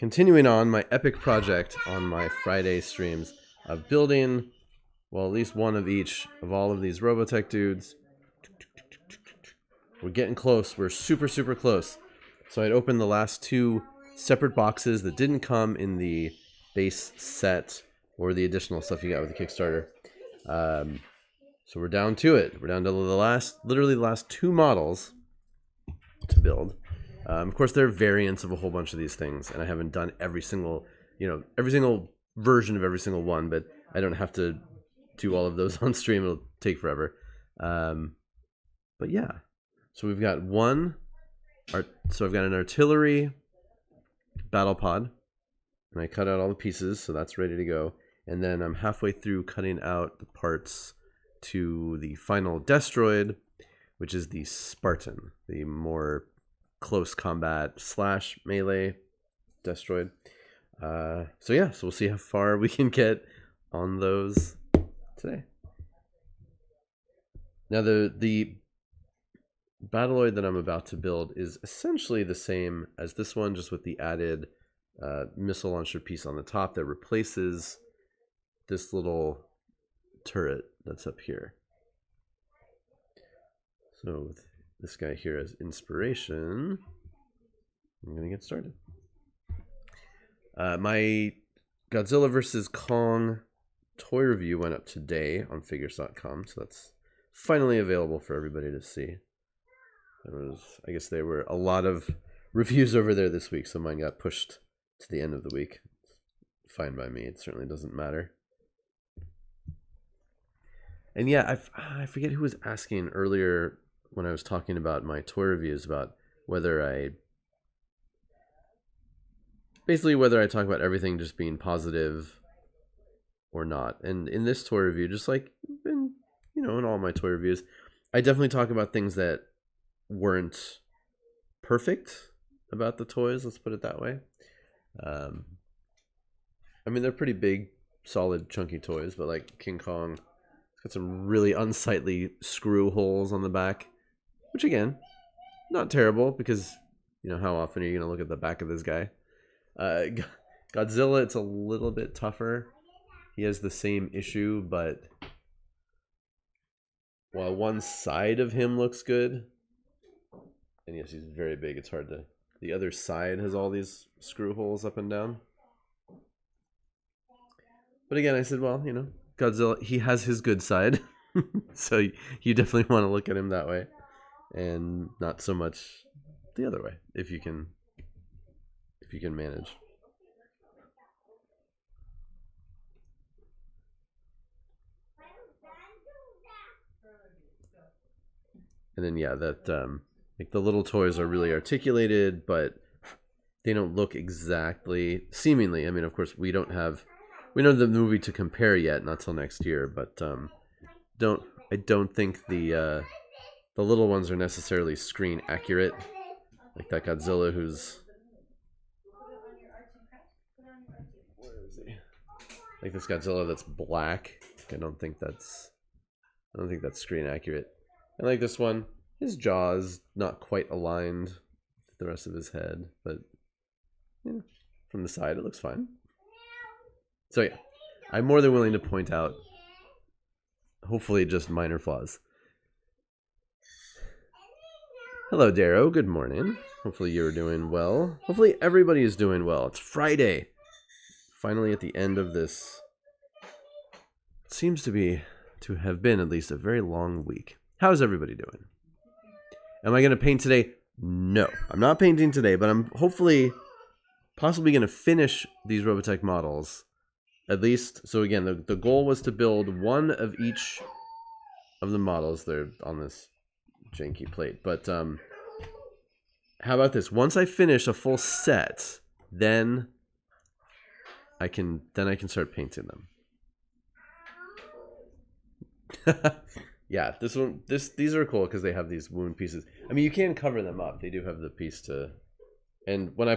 continuing on my epic project on my Friday streams of building, well, at least one of each of all of these Robotech dudes. We're getting close. We're super, super close. So I'd opened the last two separate boxes that didn't come in the base set or the additional stuff you got with the Kickstarter. So we're down to it. We're down to literally the last two models to build. Of course, there are variants of a whole bunch of these things, and I haven't done every single version of every single one, but I don't have to do all of those on stream. It'll take forever. But yeah, so we've got so I've got an artillery Battlepod, and I cut out all the pieces, so that's ready to go. And then I'm halfway through cutting out the parts to the final Destroid, which is the Spartan, the more close combat / melee Destroid. So we'll see how far we can get on those today. Now the Battleoid that I'm about to build is essentially the same as this one, just with the added missile launcher piece on the top that replaces this little turret that's up here. So with this guy here as inspiration, I'm going to get started. My Godzilla vs. Kong toy review went up today on figures.com, so that's finally available for everybody to see. I guess there were a lot of reviews over there this week, so mine got pushed to the end of the week. It's fine by me. It certainly doesn't matter. And yeah, I forget who was asking earlier when I was talking about my toy reviews about whether I talk about everything just being positive or not. And in this toy review, just like in all my toy reviews, I definitely talk about things that weren't perfect about the toys, let's put it that way. I mean, they're pretty big, solid, chunky toys, but like King Kong, it's got some really unsightly screw holes on the back, which again, not terrible, because how often are you going to look at the back of this guy? Godzilla, it's a little bit tougher. He has the same issue, but while one side of him looks good, and yes, he's very big, it's hard to... The other side has all these screw holes up and down. But again, I said, well, Godzilla, he has his good side. So you definitely want to look at him that way. And not so much the other way, if you can manage. And then yeah, that like the little toys are really articulated, but they don't look exactly, seemingly. I mean, of course, we don't have the movie to compare yet, not till next year. But I don't think the little ones are necessarily screen accurate, like that Godzilla who's... Where is he? Like this Godzilla that's black. I don't think that's screen accurate. And like this one, his jaw's not quite aligned with the rest of his head, but from the side it looks fine. So yeah, I'm more than willing to point out, hopefully, just minor flaws. Hello, Darrow. Good morning. Hopefully you're doing well. Hopefully everybody is doing well. It's Friday. Finally at the end of this. It seems to have been at least a very long week. How's everybody doing? Am I going to paint today? No, I'm not painting today, but I'm possibly going to finish these Robotech models. At least, so again, the goal was to build one of each of the models. They're on this janky plate, but how about this? Once I finish a full set, then I can start painting them. Yeah, these are cool because they have these wound pieces. I mean, you can cover them up. They do have the piece to, and when I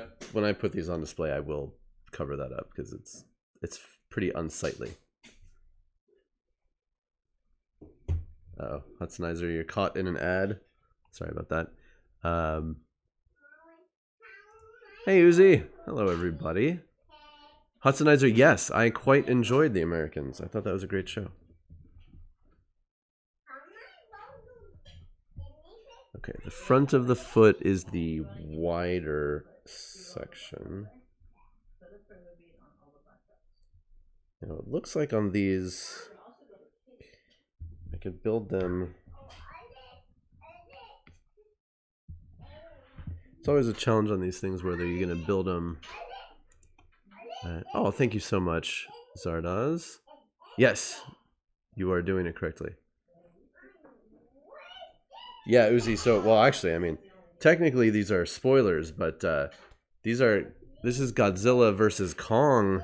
put these on display, I will cover that up because it's pretty unsightly. Uh-oh, Hudsonizer, you're caught in an ad. Sorry about that. Hey, Uzi. Hello, everybody. Hudsonizer, yes, I quite enjoyed The Americans. I thought that was a great show. Okay, the front of the foot is the wider section. Now, it looks like on these, I could build them. It's always a challenge on these things whether you're going to build them. Oh, thank you so much, Zardaz. Yes, you are doing it correctly. Yeah, Uzi. So, well, actually, I mean, technically these are spoilers, but this is Godzilla versus Kong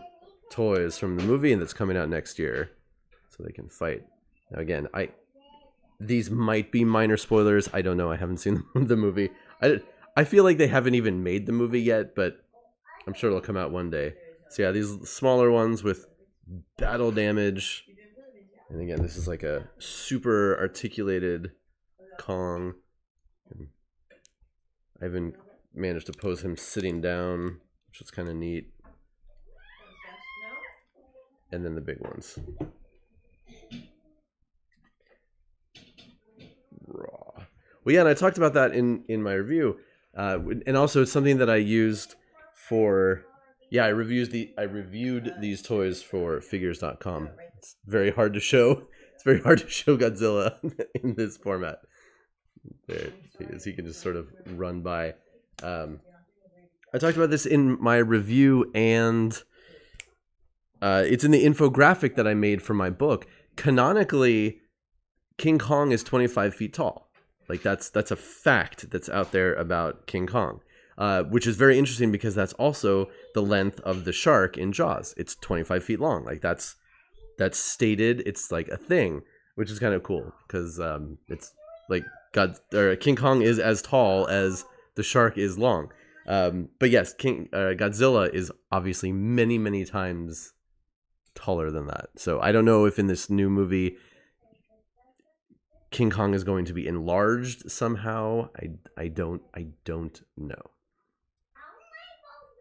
toys from the movie, and that's coming out next year, so they can fight. Now, again, these might be minor spoilers. I don't know. I haven't seen the movie. I feel like they haven't even made the movie yet, but I'm sure it'll come out one day. So yeah, these smaller ones with battle damage, and again, this is like a super articulated Kong. I even managed to pose him sitting down, which was kind of neat. And then the big ones. Raw. Well, yeah, and I talked about that in my review. And also it's something that I used for... Yeah, I reviewed these toys for figures.com. It's very hard to show. It's very hard to show Godzilla in this format. There he is. He can just sort of run by. I talked about this in my review, and it's in the infographic that I made for my book. Canonically, King Kong is 25 feet tall. Like that's a fact that's out there about King Kong. Which is very interesting because that's also the length of the shark in Jaws. It's 25 feet long. Like that's stated. It's like a thing, which is kind of cool because it's like King Kong is as tall as the shark is long. But yes, Godzilla is obviously many, many times taller than that. So I don't know if in this new movie King Kong is going to be enlarged somehow. I don't know.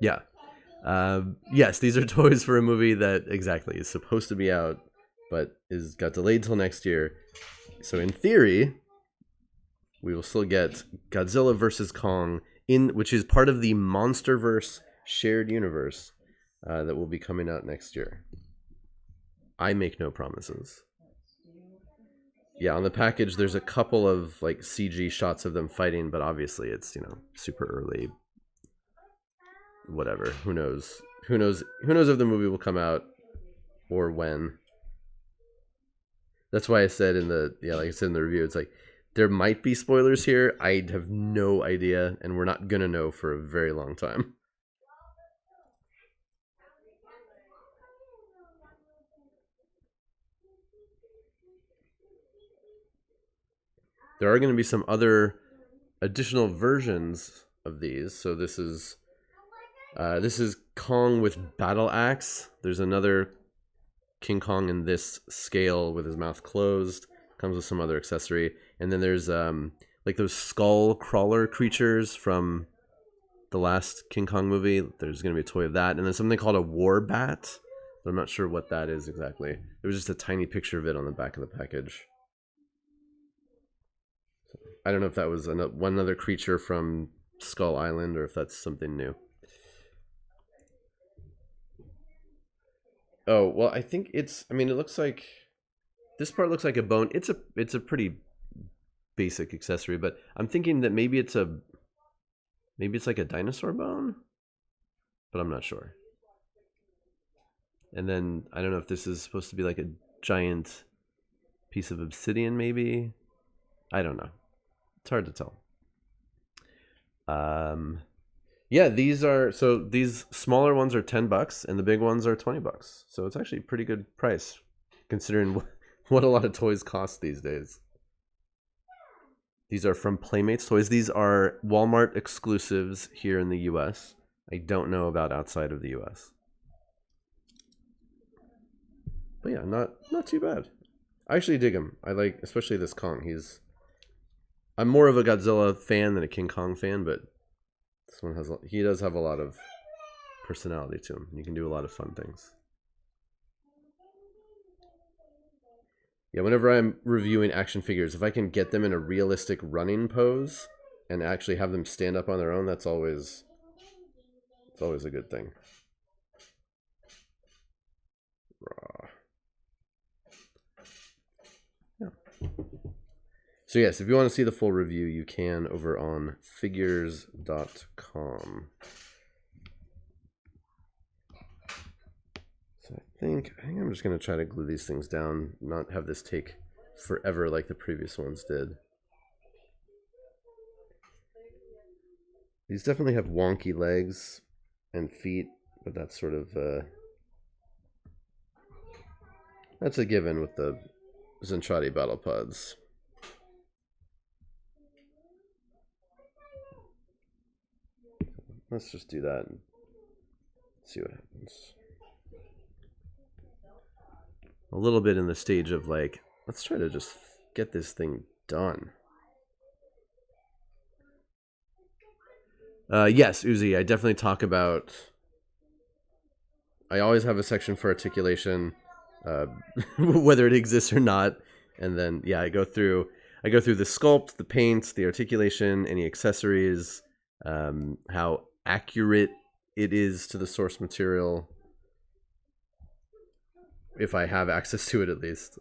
Yeah. Yes, these are toys for a movie that exactly is supposed to be out, but got delayed till next year. So in theory, we will still get Godzilla vs. Kong, which is part of the MonsterVerse shared universe that will be coming out next year. I make no promises. Yeah, on the package, there's a couple of like CG shots of them fighting, but obviously it's, super early. Whatever. Who knows? Who knows if the movie will come out or when. That's why I said like I said in the review, it's like there might be spoilers here. I have no idea, and we're not gonna know for a very long time. There are going to be some other additional versions of these. So this is Kong with battle axe. There's another King Kong in this scale with his mouth closed. Comes with some other accessory. And then there's like those skull crawler creatures from the last King Kong movie. There's going to be a toy of that. And then something called a war bat. But I'm not sure what that is exactly. There was just a tiny picture of it on the back of the package. I don't know if that was one other creature from Skull Island or if that's something new. Oh, well, I think it looks like this part looks like a bone. It's a pretty basic accessory, but I'm thinking that maybe it's like a dinosaur bone, but I'm not sure. And then I don't know if this is supposed to be like a giant piece of obsidian, maybe. I don't know. It's hard to tell. Yeah, these smaller ones are $10 and the big ones are $20. So it's actually a pretty good price considering what a lot of toys cost these days. These are from Playmates Toys. These are Walmart exclusives here in the US. I don't know about outside of the US. But yeah, not too bad. I actually dig him. I like especially this Kong. I'm more of a Godzilla fan than a King Kong fan, but This one has, he does have a lot of personality to him. You can do a lot of fun things. Yeah, whenever I'm reviewing action figures, if I can get them in a realistic running pose and actually have them stand up on their own, it's always a good thing. Yeah. So yes, if you want to see the full review, you can over on figures.com. So I think I'm just going to try to glue these things down, not have this take forever like the previous ones did. These definitely have wonky legs and feet, but that's sort of that's a given with the Zentraedi Battlepods. Let's just do that and see what happens. A little bit in the stage of like, let's try to just get this thing done. Yes, Uzi, I definitely talk about... I always have a section for articulation, whether it exists or not. And then, yeah, I go through the sculpt, the paint, the articulation, any accessories, how accurate it is to the source material, if I have access to it at least.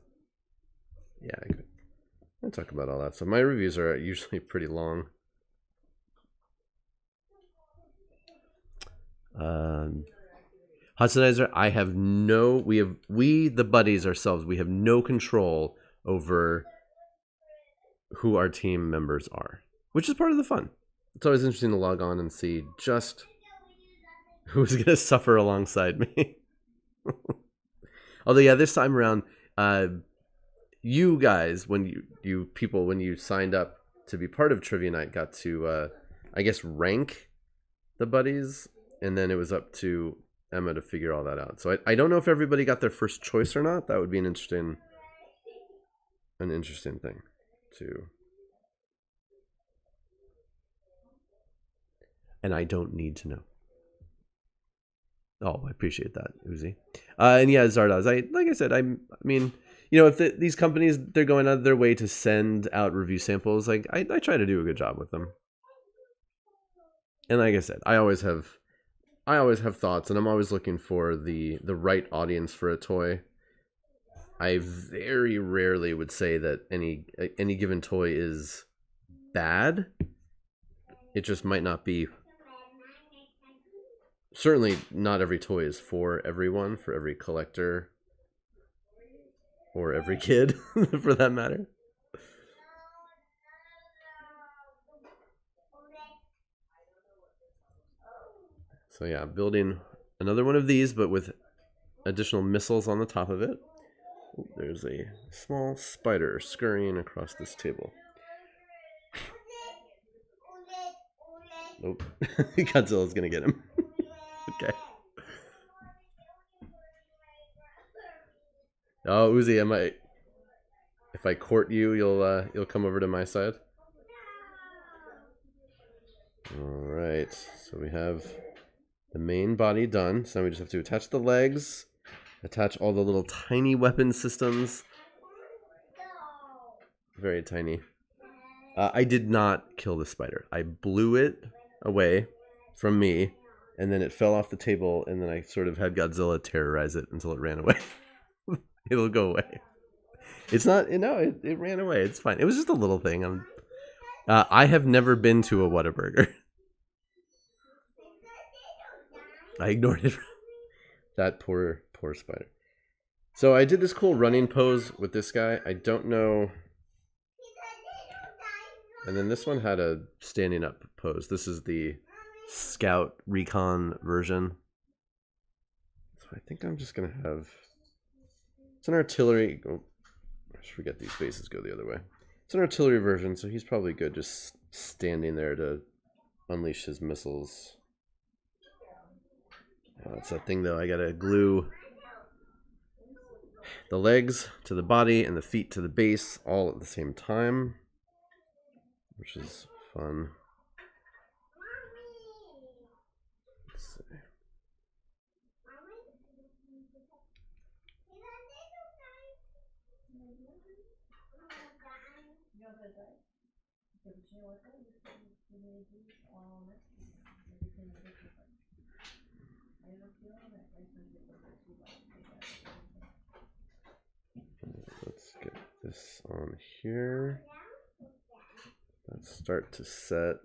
Yeah, I talk about all that. So my reviews are usually pretty long. Hudsonizer, I have no... We the buddies ourselves, we have no control over who our team members are, which is part of the fun. It's always interesting to log on and see just who's going to suffer alongside me. Although, yeah, this time around, you guys, when you signed up to be part of Trivia Night, got to, I guess, rank the buddies, and then it was up to Emma to figure all that out. So I don't know if everybody got their first choice or not. That would be an interesting thing too. And I don't need to know. Oh, I appreciate that, Uzi. And yeah, Zardoz, like I said, I mean, you know, if these companies, they're going out of their way to send out review samples, like I try to do a good job with them. And like I said, I always have thoughts, and I'm always looking for the right audience for a toy. I very rarely would say that any given toy is bad. It just might not be. Certainly not every toy is for everyone, for every collector, or every kid, for that matter. So yeah, building another one of these, but with additional missiles on the top of it. Ooh, there's a small spider scurrying across this table. Nope. Godzilla's gonna get him. Okay. Oh, Uzi, if I court you, you'll come over to my side. All right. So we have the main body done. So now we just have to attach the legs, attach all the little tiny weapon systems. Very tiny. I did not kill the spider. I blew it away from me, and then it fell off the table, and then I sort of had Godzilla terrorize it until it ran away. It'll go away. It's not... No, it ran away. It's fine. It was just a little thing. I have never been to a Whataburger. I ignored it. That poor spider. So I did this cool running pose with this guy. I don't know... And then this one had a standing up pose. This is the Scout Recon version. So I think I'm just going to have... It's an artillery... Oh, I just forget these bases go the other way. It's an artillery version, so he's probably good just standing there to unleash his missiles. It's that thing, though. I got to glue the legs to the body and the feet to the base all at the same time, which is fun. Let's get this on here. Let's start to set.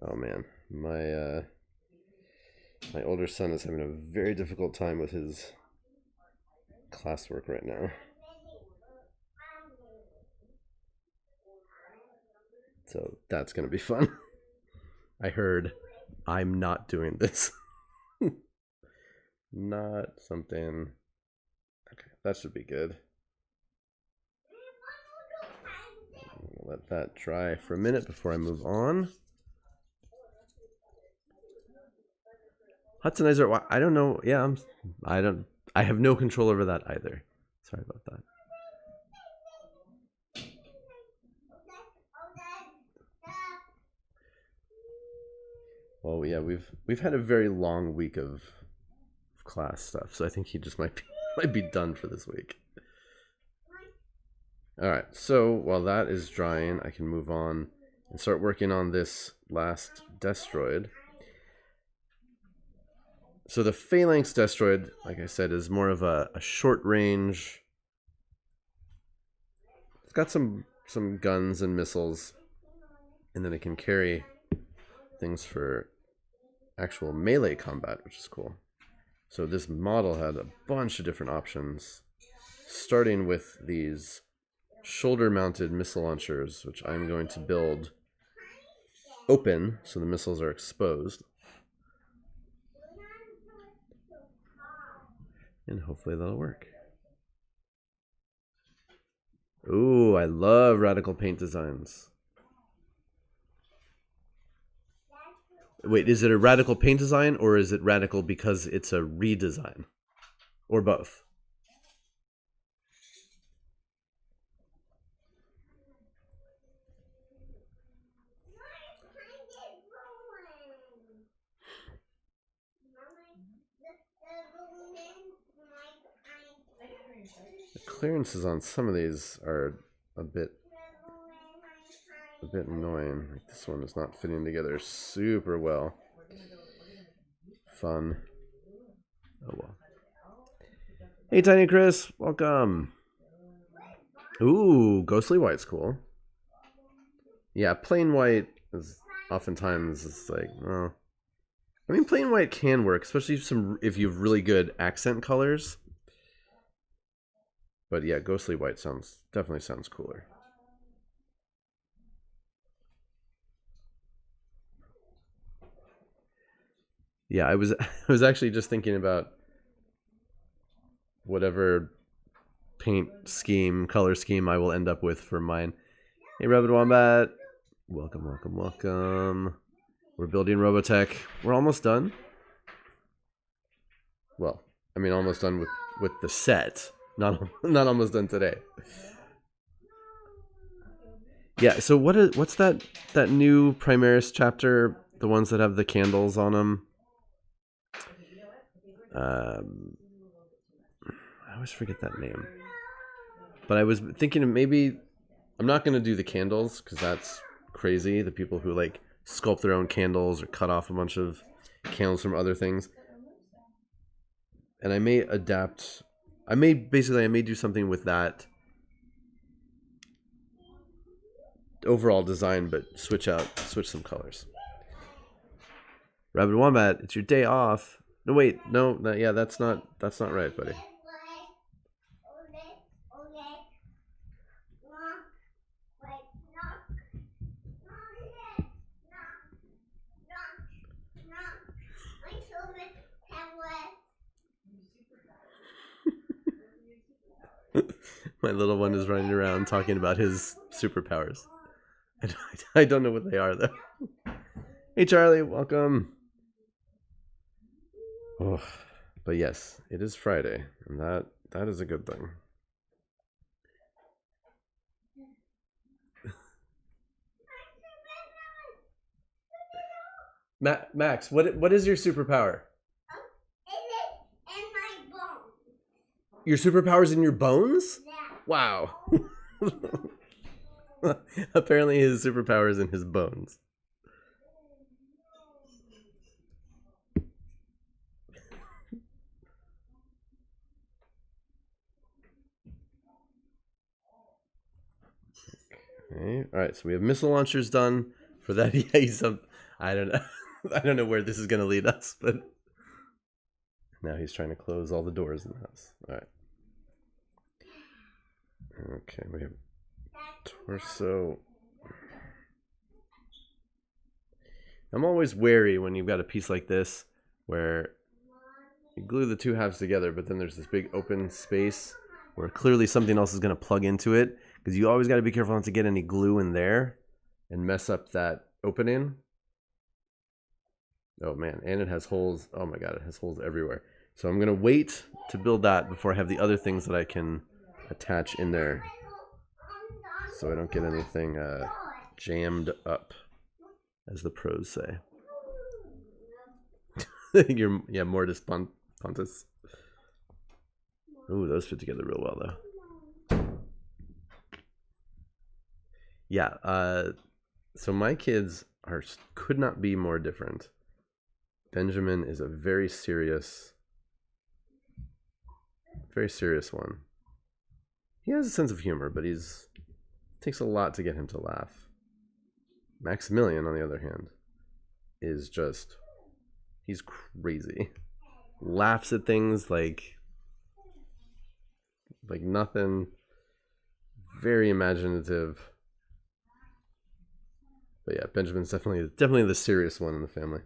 Oh man, my older son is having a very difficult time with his classwork right now. So that's gonna be fun. I heard I'm not doing this. Not something. Okay, that should be good. Let that dry for a minute before I move on. Hudsonizer, I don't know. Yeah, I have no control over that either. Sorry about that. Well, yeah, we've had a very long week of class stuff, so I think he just might be done for this week. All right, so while that is drying, I can move on and start working on this last Destroid. So the Phalanx Destroid, like I said, is more of a short range. It's got some guns and missiles, and then it can carry things for actual melee combat, which is cool. So this model had a bunch of different options, starting with these shoulder-mounted missile launchers, which I'm going to build open so the missiles are exposed. And hopefully that'll work. Ooh, I love radical paint designs. Wait, is it a radical paint design or is it radical because it's a redesign? Or both? The clearances on some of these are a bit annoying. Like this one is not fitting together super well. Fun. Oh well. Hey Tiny Chris, welcome. Ooh, ghostly white's cool. Yeah, plain white is oftentimes it's like, well, I mean plain white can work, especially if you have really good accent colors. But yeah, ghostly white definitely sounds cooler. Yeah, I was actually just thinking about whatever paint scheme, color scheme I will end up with for mine. Hey Rabbit Wombat, welcome, welcome, welcome. We're building Robotech. We're almost done. Well, I mean almost done with the set. Not almost done today. Yeah, so what's that new Primaris chapter? The ones that have the candles on them. I always forget that name. But I was thinking of maybe I'm not going to do the candles because that's crazy. The people who like sculpt their own candles or cut off a bunch of candles from other things. And I may adapt. I may do something with that overall design, but switch some colors. Rabbit Wombat, it's your day off. No, wait, no, yeah, that's not right, buddy. My little one is running around talking about his superpowers. I don't know what they are, though. Hey, Charlie, welcome. Oh, but yes, it is Friday, and that is a good thing. Max, what is your superpower? Your superpower's in your bones? Wow. Apparently his superpower is in his bones. Okay. All right, so we have missile launchers done. For that, yeah, he's I don't know. I don't know where this is going to lead us, but now he's trying to close all the doors in the house. All right. Okay, we have torso. I'm always wary when you've got a piece like this where you glue the two halves together, but then there's this big open space where clearly something else is going to plug into it, because you always got to be careful not to get any glue in there and mess up that opening. Oh man, and it has holes. Oh my god, it has holes everywhere. So I'm going to wait to build that before I have the other things that I can attach in there, so I don't get anything jammed up, as the pros say. Yeah, Mortis Pontus. Ooh, those fit together real well, though. Yeah, so my kids could not be more different. Benjamin is a very serious one. He has a sense of humor, but it takes a lot to get him to laugh. Maximilian, on the other hand, is just, he's crazy. Laughs at things like nothing. Very imaginative. But yeah, Benjamin's definitely the serious one in the family.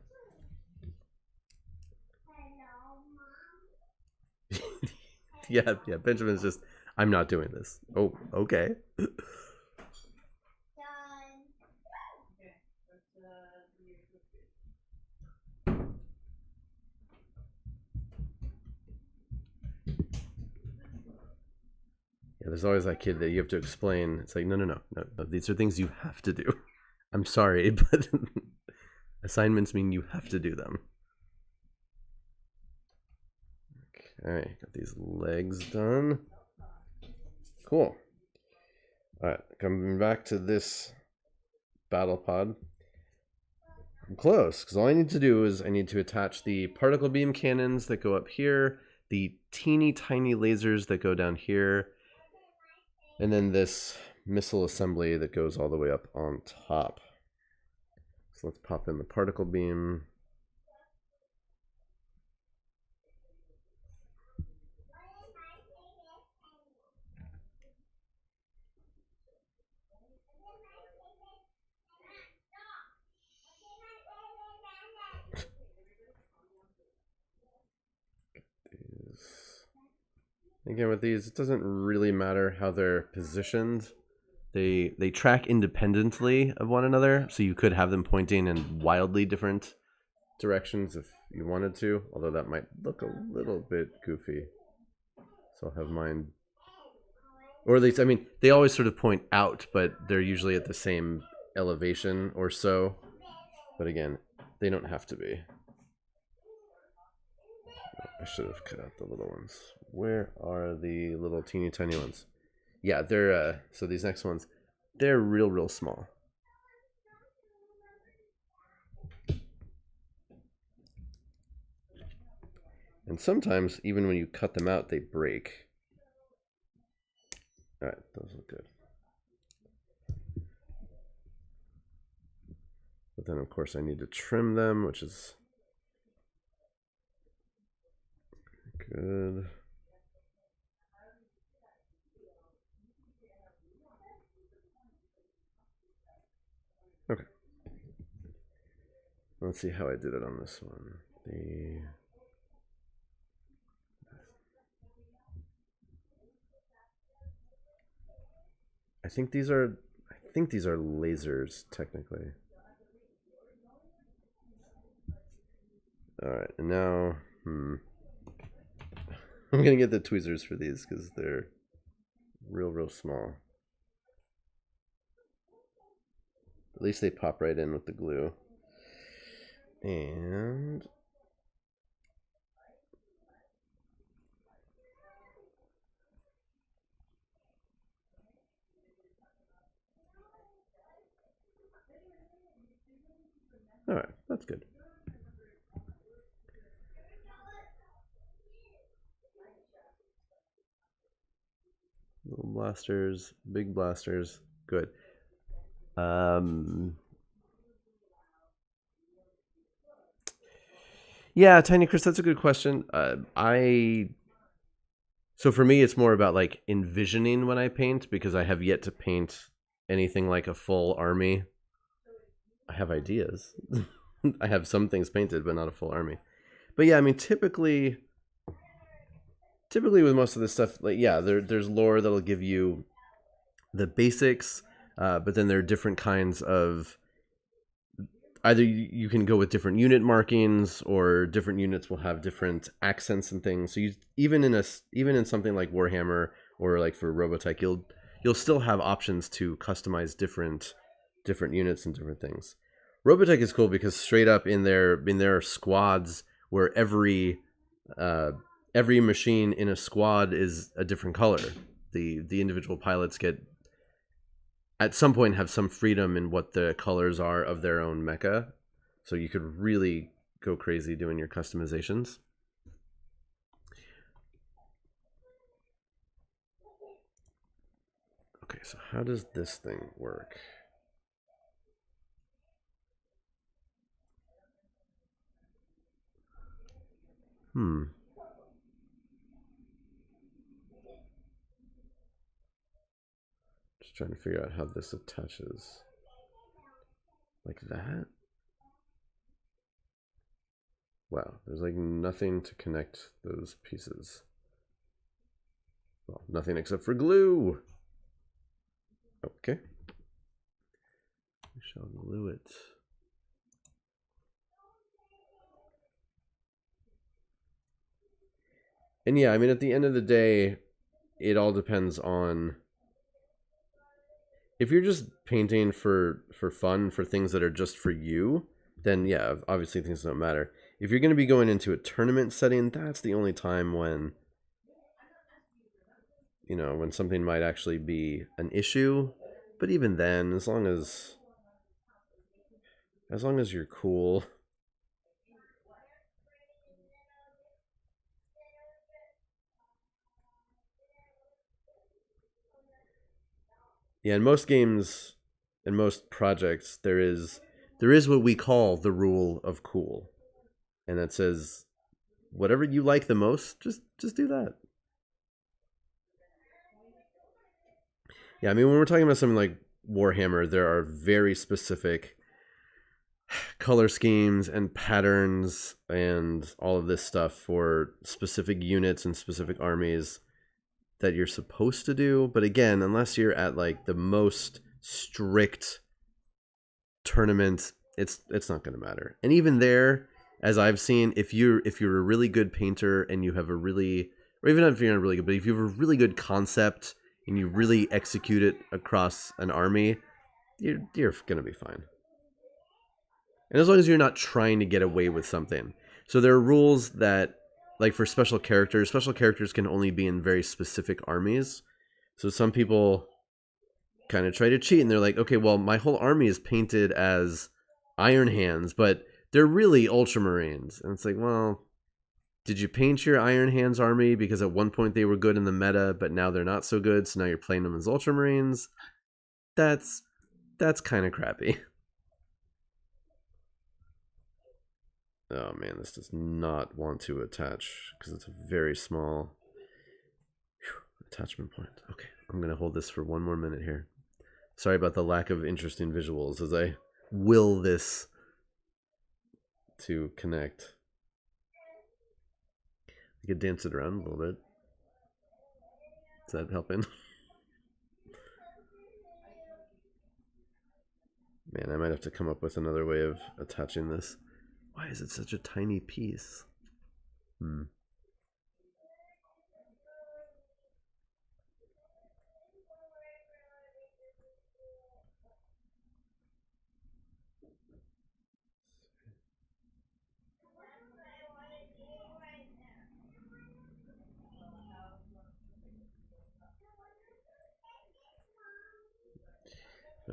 yeah, Benjamin's just, I'm not doing this. Oh, okay. Yeah, there's always that kid that you have to explain. It's like, no. These are things you have to do. I'm sorry, but assignments mean you have to do them. Okay, got these legs done. Cool. All right, coming back to this Battlepod. I'm close, because all I need to do is I need to attach the particle beam cannons that go up here, the teeny tiny lasers that go down here, and then this missile assembly that goes all the way up on top. So let's pop in the particle beam. Again, with these, it doesn't really matter how they're positioned. They track independently of one another, so you could have them pointing in wildly different directions if you wanted to, although that might look a little bit goofy. So I'll have mine, or at least, I mean, they always sort of point out, but they're usually at the same elevation or so. But again, they don't have to be. I should have cut out the little ones. Where are the little teeny tiny ones? Yeah, they're so these next ones, they're real small. And sometimes even when you cut them out, they break. All right, those look good. But then of course I need to trim them, which is good. Okay. Let's see how I did it on this one. I think these are lasers technically. All right, and now I'm gonna get the tweezers for these because they're real small. At least they pop right in with the glue. And All right, that's good. Little blasters, big blasters, good. Yeah, Tiny Chris, that's a good question. So for me, it's more about like envisioning when I paint because I have yet to paint anything like a full army. I have ideas. I have some things painted, but not a full army. But yeah, I mean, typically with most of this stuff, like yeah, there's lore that'll give you the basics, but then there are different kinds of either you can go with different unit markings or different units will have different accents and things. So you even in something like Warhammer or like for Robotech, you'll still have options to customize different units and different things. Robotech is cool because straight up in their squads where every machine in a squad is a different color. The individual pilots get at some point have some freedom in what the colors are of their own mecha. So you could really go crazy doing your customizations. Okay, so how does this thing work? Just trying to figure out how this attaches. Like that? Wow, there's like nothing to connect those pieces. Well, nothing except for glue. Okay. We shall glue it. And yeah, I mean, at the end of the day, it all depends on if you're just painting for fun, for things that are just for you, then yeah, obviously things don't matter. If you're going to be going into a tournament setting, that's the only time when when something might actually be an issue. But even then, as long as you're cool. Yeah, in most games, in most projects, there is what we call the rule of cool, and that says whatever you like the most, just do that. Yeah, I mean, when we're talking about something like Warhammer, there are very specific color schemes and patterns and all of this stuff for specific units and specific armies that you're supposed to do. But again, unless you're at like the most strict tournament, it's not going to matter. And even there, as I've seen, if you're a really good painter and you have a really, or even if you're not really good, but if you have a really good concept and you really execute it across an army, you're going to be fine. And as long as you're not trying to get away with something. So there are rules that, like for special characters can only be in very specific armies. So some people kind of try to cheat and they're like, okay, well, my whole army is painted as Iron Hands, but they're really Ultramarines. And it's like, well, did you paint your Iron Hands army because at one point they were good in the meta, but now they're not so good, so now you're playing them as Ultramarines? That's kind of crappy. Oh man, this does not want to attach because it's a very small attachment point. Okay, I'm going to hold this for one more minute here. Sorry about the lack of interesting visuals as I will this to connect. I could dance it around a little bit. Is that helping? Man, I might have to come up with another way of attaching this. Why is it such a tiny piece? All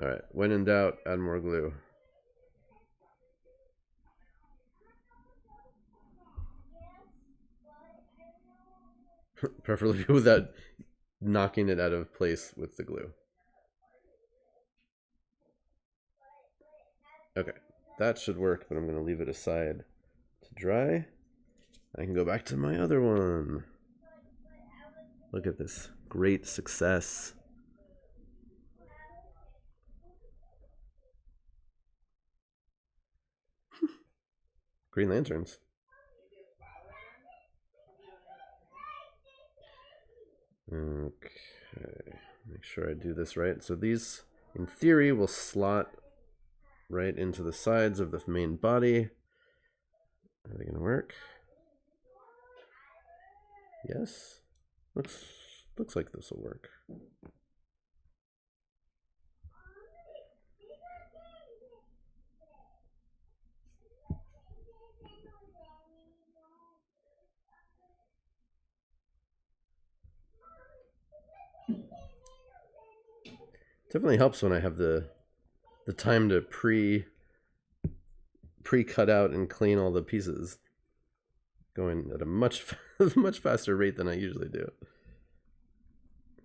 right, when in doubt, add more glue. Preferably without knocking it out of place with the glue. Okay, that should work, but I'm going to leave it aside to dry. I can go back to my other one. Look at this. Great success. Green Lanterns. Okay. Make sure I do this right. So these, in theory, will slot right into the sides of the main body. Are they going to work? Yes. Looks like this will work. Definitely helps when I have the time to pre-cut out and clean all the pieces, going at a much faster rate than I usually do.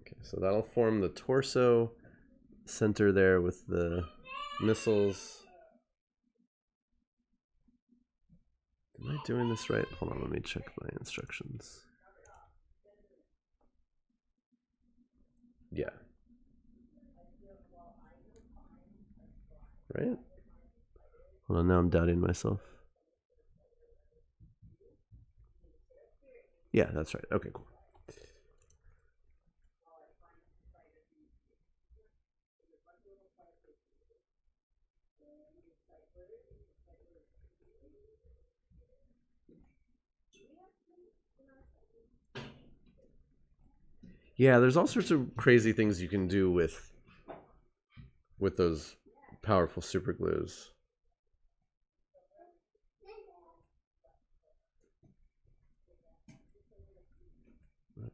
Okay, so that'll form the torso center there with the missiles. Am I doing this right? Hold on, let me check my instructions. Yeah. Right? Hold on, now I'm doubting myself. Yeah, that's right. Okay, cool. Yeah, there's all sorts of crazy things you can do with those powerful super glues. Okay,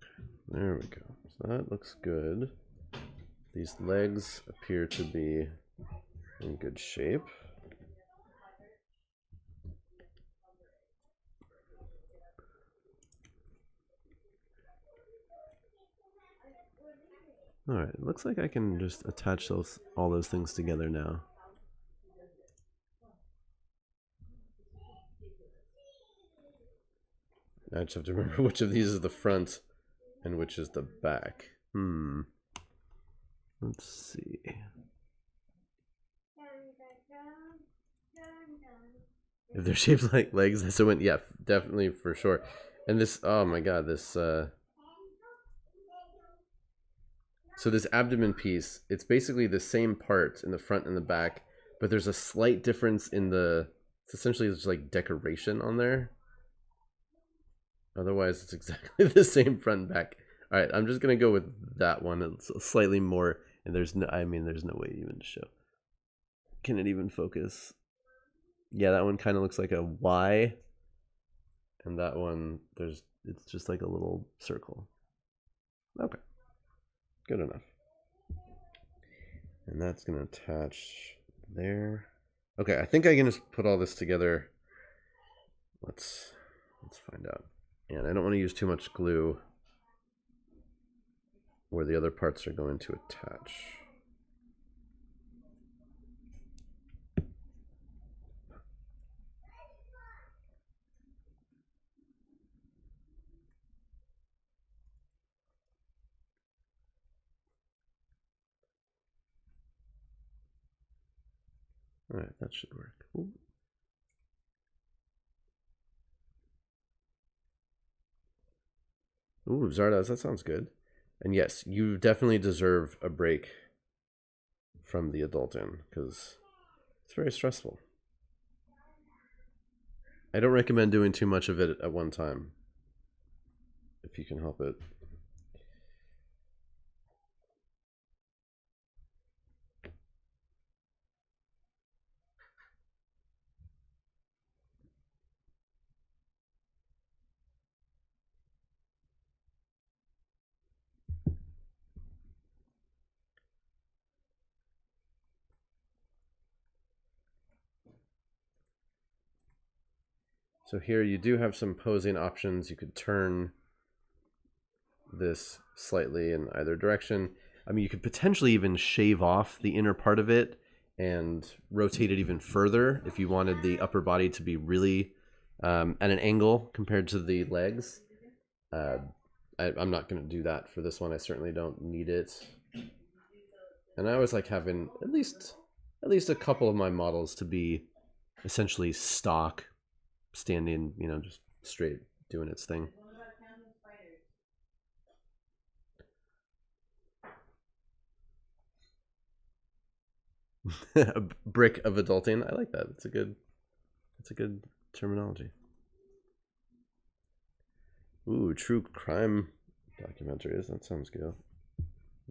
there we go. So that looks good. These legs appear to be in good shape. Alright, it looks like I can just attach all those things together now. I just have to remember which of these is the front and which is the back. Let's see. If they're shaped like legs, that's a win. Yeah, definitely for sure. And this, oh my god, this, so this abdomen piece, it's basically the same part in the front and the back, but there's a slight difference in it's essentially just like decoration on there. Otherwise, it's exactly the same front and back. All right, I'm just gonna go with that one. It's slightly more, and there's no way even to show. Can it even focus? Yeah, that one kind of looks like a Y, and that one it's just like a little circle. Okay, good enough. And that's gonna attach there. Okay, I think I can just put all this together. Let's find out. And I don't want to use too much glue where the other parts are going to attach. All right, that should work. Ooh, Zardoz, that sounds good. And yes, you definitely deserve a break from the adulting because it's very stressful. I don't recommend doing too much of it at one time if you can help it. So here you do have some posing options. You could turn this slightly in either direction. I mean, you could potentially even shave off the inner part of it and rotate it even further if you wanted the upper body to be really at an angle compared to the legs. I'm not going to do that for this one. I certainly don't need it. And I always like having at least a couple of my models to be essentially stock, standing, you know, just straight, doing its thing. A brick of adulting. I like that. That's a good terminology. Ooh, true crime documentaries. That sounds good.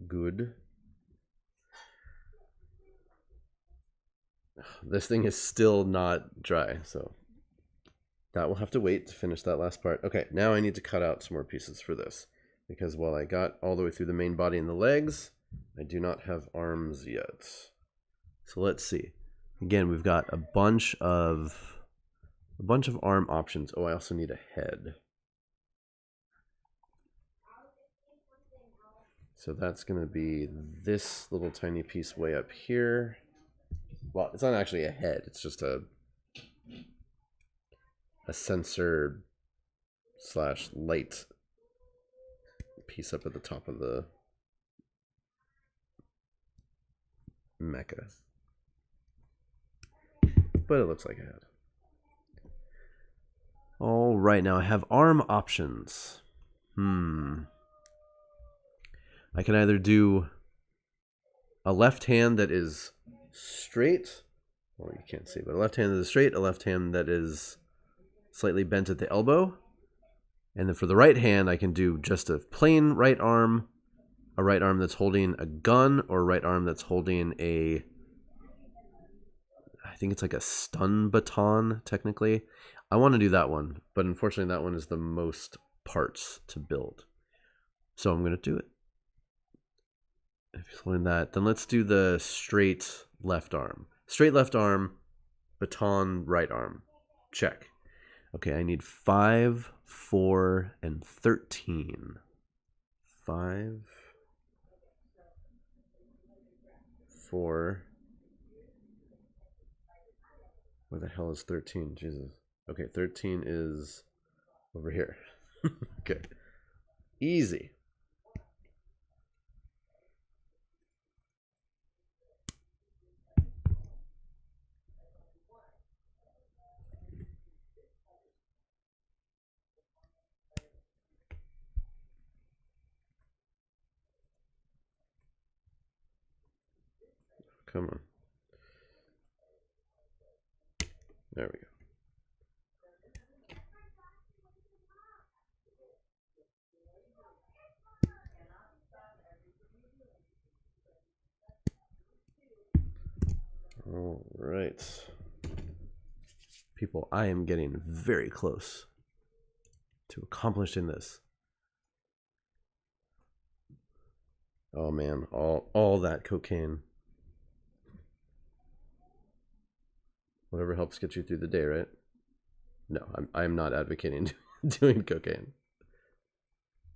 Good. This thing is still not dry, so that will have to wait to finish that last part. Okay, now I need to cut out some more pieces for this, because while I got all the way through the main body and the legs, I do not have arms yet. So let's see. Again, we've got a bunch of arm options. Oh, I also need a head. So that's going to be this little tiny piece way up here. Well, it's not actually a head. It's just a sensor / light piece up at the top of the mecha. But it looks like a head. All right, now I have arm options. I can either do a left hand that is straight. Well, you can't see, but a left hand that is straight, a left hand that is slightly bent at the elbow. And then for the right hand, I can do just a plain right arm, a right arm that's holding a gun, or a right arm that's holding a, I think it's like a stun baton, technically. I want to do that one, but unfortunately that one is the most parts to build. So I'm going to do it. If you're holding that, then let's do the straight left arm. Straight left arm, baton right arm. Check. Okay, I need 5, 4, and 13. 5, 4. Where the hell is 13? Jesus. Okay, 13 is over here. Okay. Easy. Come on. There we go. All right. People, I am getting very close to accomplishing this. Oh man, all that cocaine. Whatever helps get you through the day, right? No, I'm not advocating doing cocaine.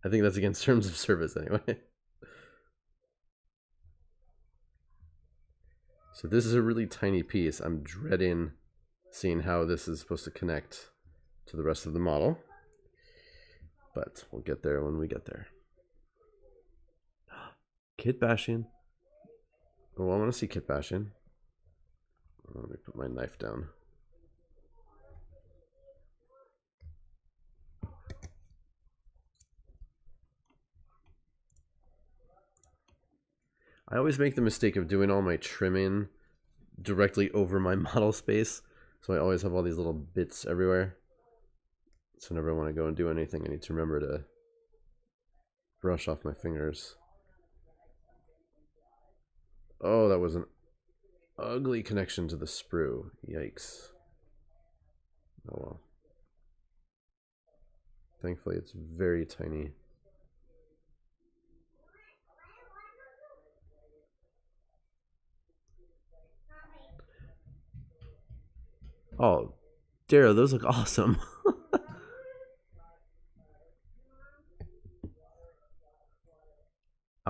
I think that's against terms of service anyway. So this is a really tiny piece. I'm dreading seeing how this is supposed to connect to the rest of the model. But we'll get there when we get there. Kit bashing. Oh, I want to see kit bashing. Let me put my knife down. I always make the mistake of doing all my trimming directly over my model space. So I always have all these little bits everywhere. So whenever I want to go and do anything, I need to remember to brush off my fingers. Oh, that was an ugly connection to the sprue. Yikes. Oh well. Thankfully, it's very tiny. Oh, Darrow, those look awesome.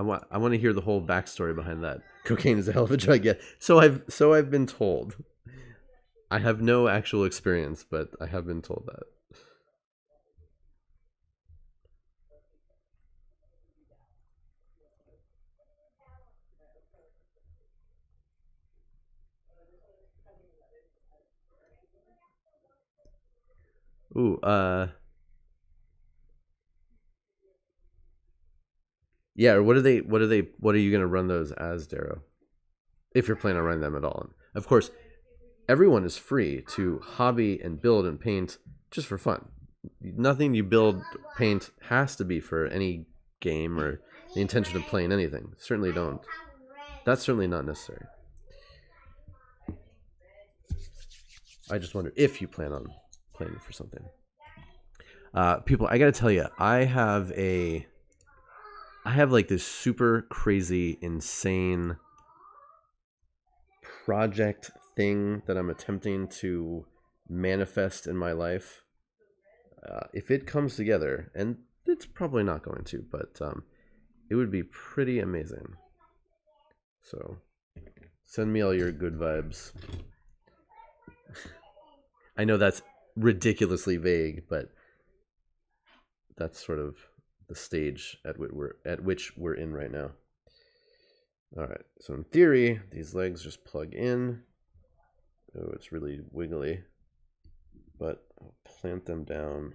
want to hear the whole backstory behind that. Cocaine is a hell of a drug. Yeah. So I've been told. I have no actual experience, but I have been told that. Ooh, yeah, or what are you gonna run those as, Darrow? If you're planning on running them at all. Of course, everyone is free to hobby and build and paint just for fun. Nothing you build, paint has to be for any game or the intention of playing anything. Certainly don't. That's certainly not necessary. I just wonder if you plan on playing for something. People, I gotta tell you, I have like this super crazy, insane project thing that I'm attempting to manifest in my life. If it comes together, and it's probably not going to, but it would be pretty amazing. So send me all your good vibes. I know that's ridiculously vague, but that's sort of the stage at which we're in right now. All right, so in theory, these legs just plug in. Oh, it's really wiggly, but I'll plant them down,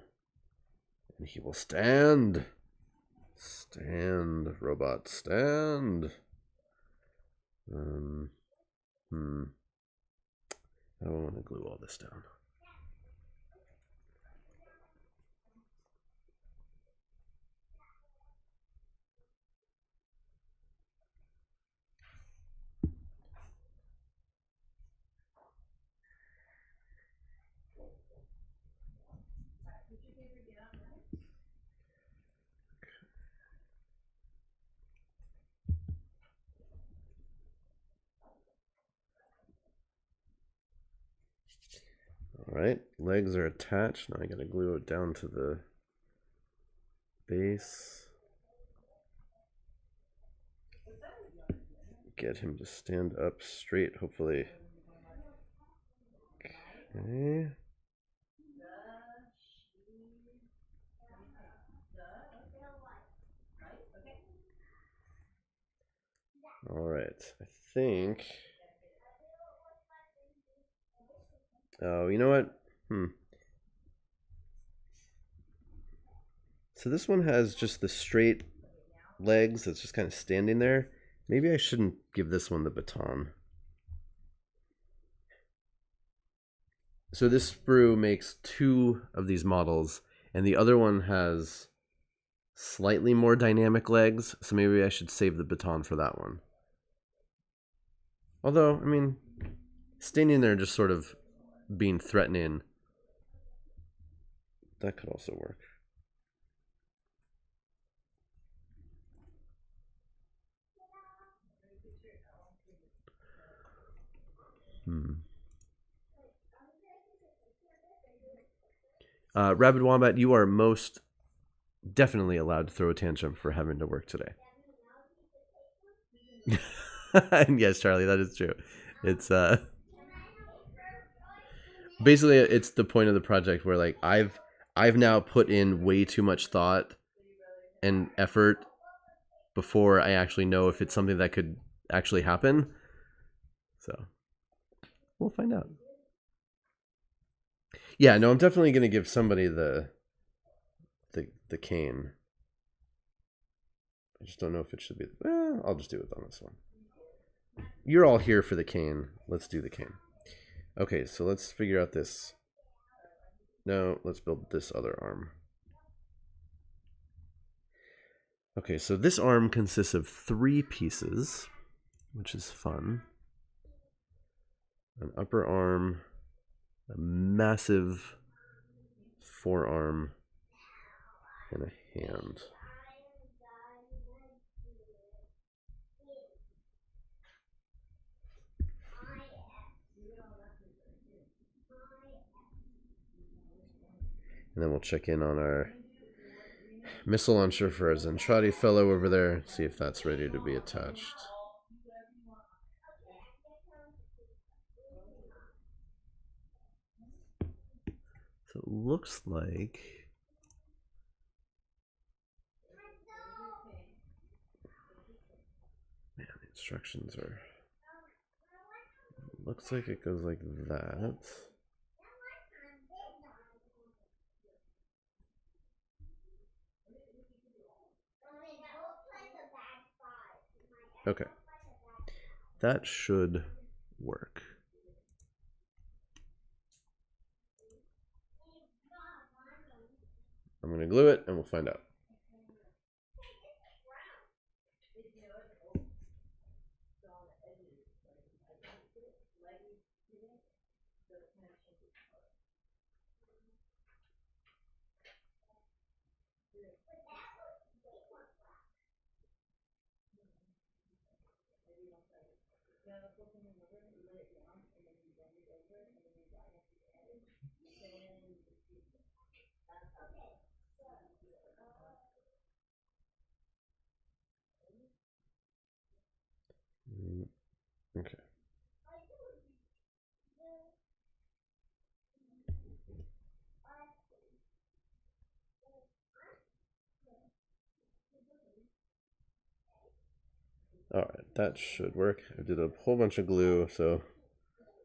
and he will stand. Stand, robot, stand. I don't want to glue all this down. All right, legs are attached. Now I gotta glue it down to the base. Get him to stand up straight, hopefully. Okay. All right, I think. Oh, you know what? So this one has just the straight legs that's just kind of standing there. Maybe I shouldn't give this one the baton. So this sprue makes 2 of these models, and the other one has slightly more dynamic legs, so maybe I should save the baton for that one. Although, I mean, standing there just sort of being threatening, that could also work. Rabid Wombat, you are most definitely allowed to throw a tantrum for having to work today. And yes, Charlie, that is true. It's basically it's the point of the project where like I've now put in way too much thought and effort before I actually know if it's something that could actually happen. So we'll find out. Yeah, no, I'm definitely gonna give somebody the cane. I just don't know if it should be. I'll just do it on this one. You're all here for the cane. Let's do the cane. Okay, so let's figure out this. No, let's build this other arm. Okay, so this arm consists of 3 pieces, which is fun. An upper arm, a massive forearm, and a hand. And then we'll check in on our Missile launcher for a Zentraedi fellow over there. See if that's ready to be attached. So it looks like... Man, the instructions are... Looks like it goes like that. Okay. That should work. I'm going to glue it and we'll find out. Okay. Alright, that should work. I did a whole bunch of glue, so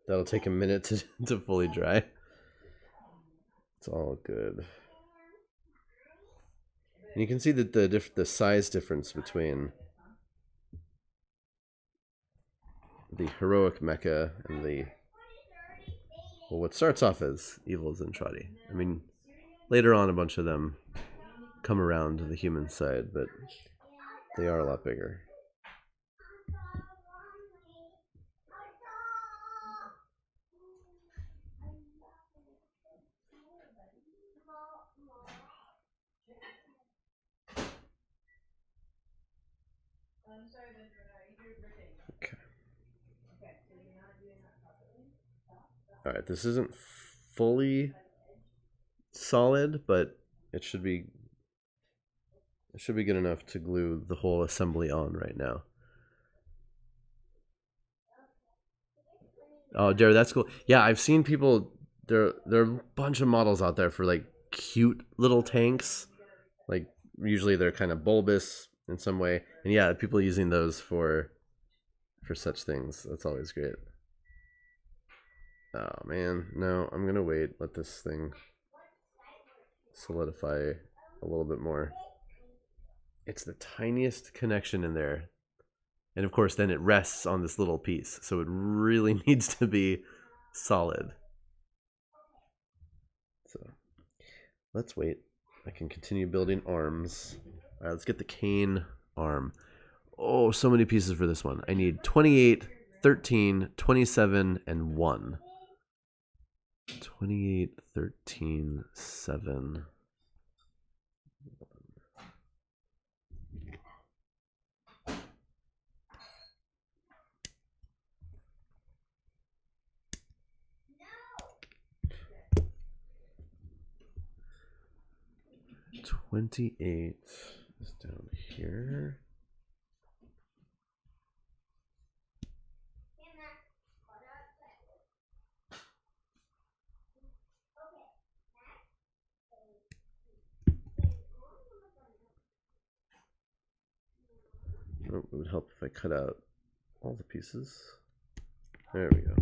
that'll take a minute to fully dry. It's all good. And you can see that the size difference between the heroic mecha and the, well, what starts off as evil Zentraedi. I mean, later on a bunch of them come around to the human side, but they are a lot bigger. Okay. Alright, this isn't fully solid, but it should be good enough to glue the whole assembly on right now. Oh, Jared, that's cool. Yeah, I've seen people, there are a bunch of models out there for like cute little tanks. Like usually they're kind of bulbous in some way. And yeah, people using those for such things. That's always great. Oh man, no, I'm gonna wait, let this thing solidify a little bit more. It's the tiniest connection in there. And of course then it rests on this little piece. So it really needs to be solid. So let's wait. I can continue building arms. All right, let's get the cane arm. Oh, so many pieces for this one. I need 28, 13, 27, and 1. 28, 13, 7. No. 28 is down here. Oh, it would help if I cut out all the pieces. There we go.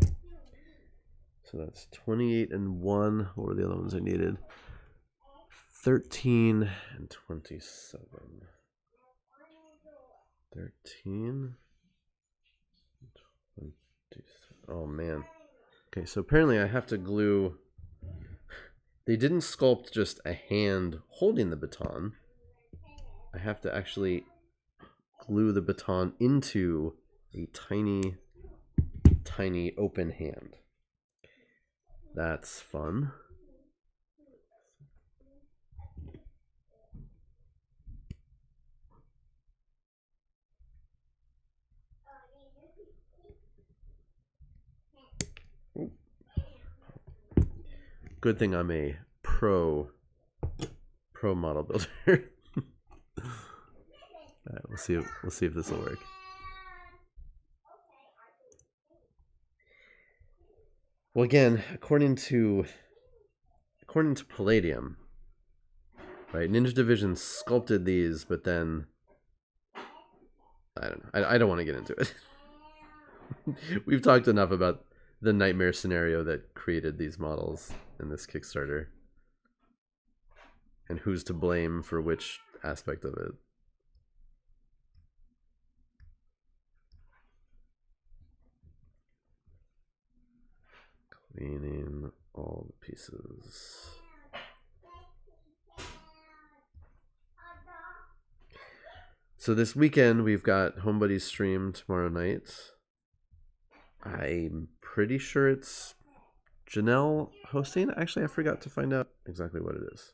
So that's 28 and 1. What were the other ones I needed? 13 and 27. 13. 27. Oh man. Okay, so apparently I have to glue. They didn't sculpt just a hand holding the baton. I have to actually glue the baton into a tiny, tiny open hand. That's fun. Good thing I'm a pro model builder. We'll see. We'll see if this will work. Well, again, according to Palladium, right? Ninja Division sculpted these, but then I don't know. I don't want to get into it. We've talked enough about the nightmare scenario that created these models in this Kickstarter, and who's to blame for which aspect of it. Cleaning all the pieces. So this weekend we've got Homebuddies stream tomorrow night. I'm pretty sure it's Janelle hosting. Actually, I forgot to find out exactly what it is.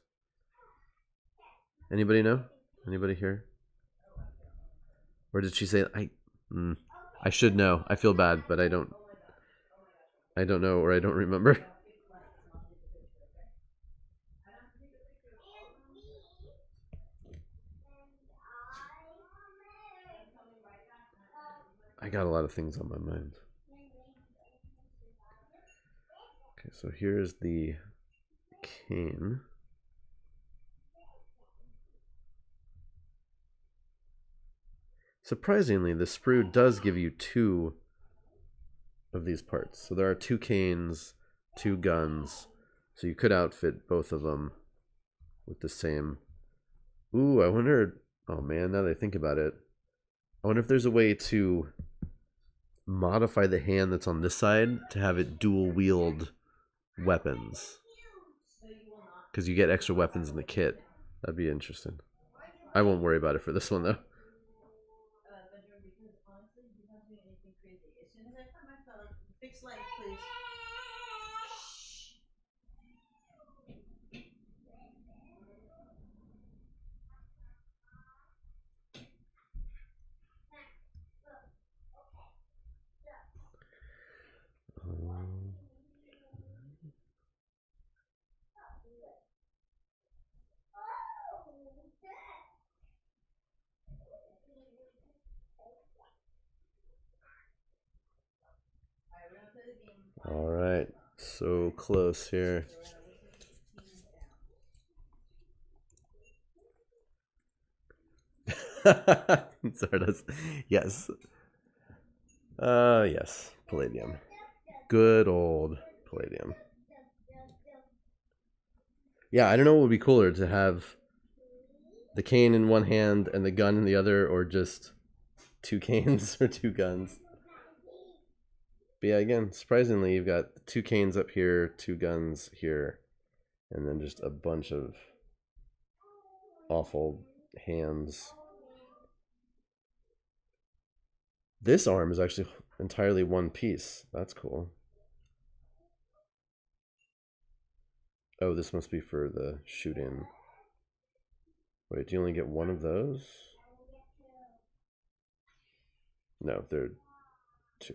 Anybody know? Anybody here? Or did she say I should know. I feel bad, but I don't know, or I don't remember. I got a lot of things on my mind. Okay, so here's the cane. Surprisingly, the sprue does give you 2 of these parts. So there are 2 canes, 2 guns. So you could outfit both of them with the same. Ooh, I wonder. Oh man, now that I think about it, I wonder if there's a way to modify the hand that's on this side to have it dual wield weapons. Because you get extra weapons in the kit. That'd be interesting. I won't worry about it for this one though. All right, so close here. Zardos. Yes. Yes, Palladium. Good old Palladium. Yeah, I don't know what would be cooler, to have the cane in one hand and the gun in the other, or just 2 canes or 2 guns. But yeah, again, surprisingly, you've got 2 canes up here, 2 guns here, and then just a bunch of awful hands. This arm is actually entirely one piece. That's cool. Oh, this must be for the shoot-in. Wait, do you only get one of those? No, they're 2.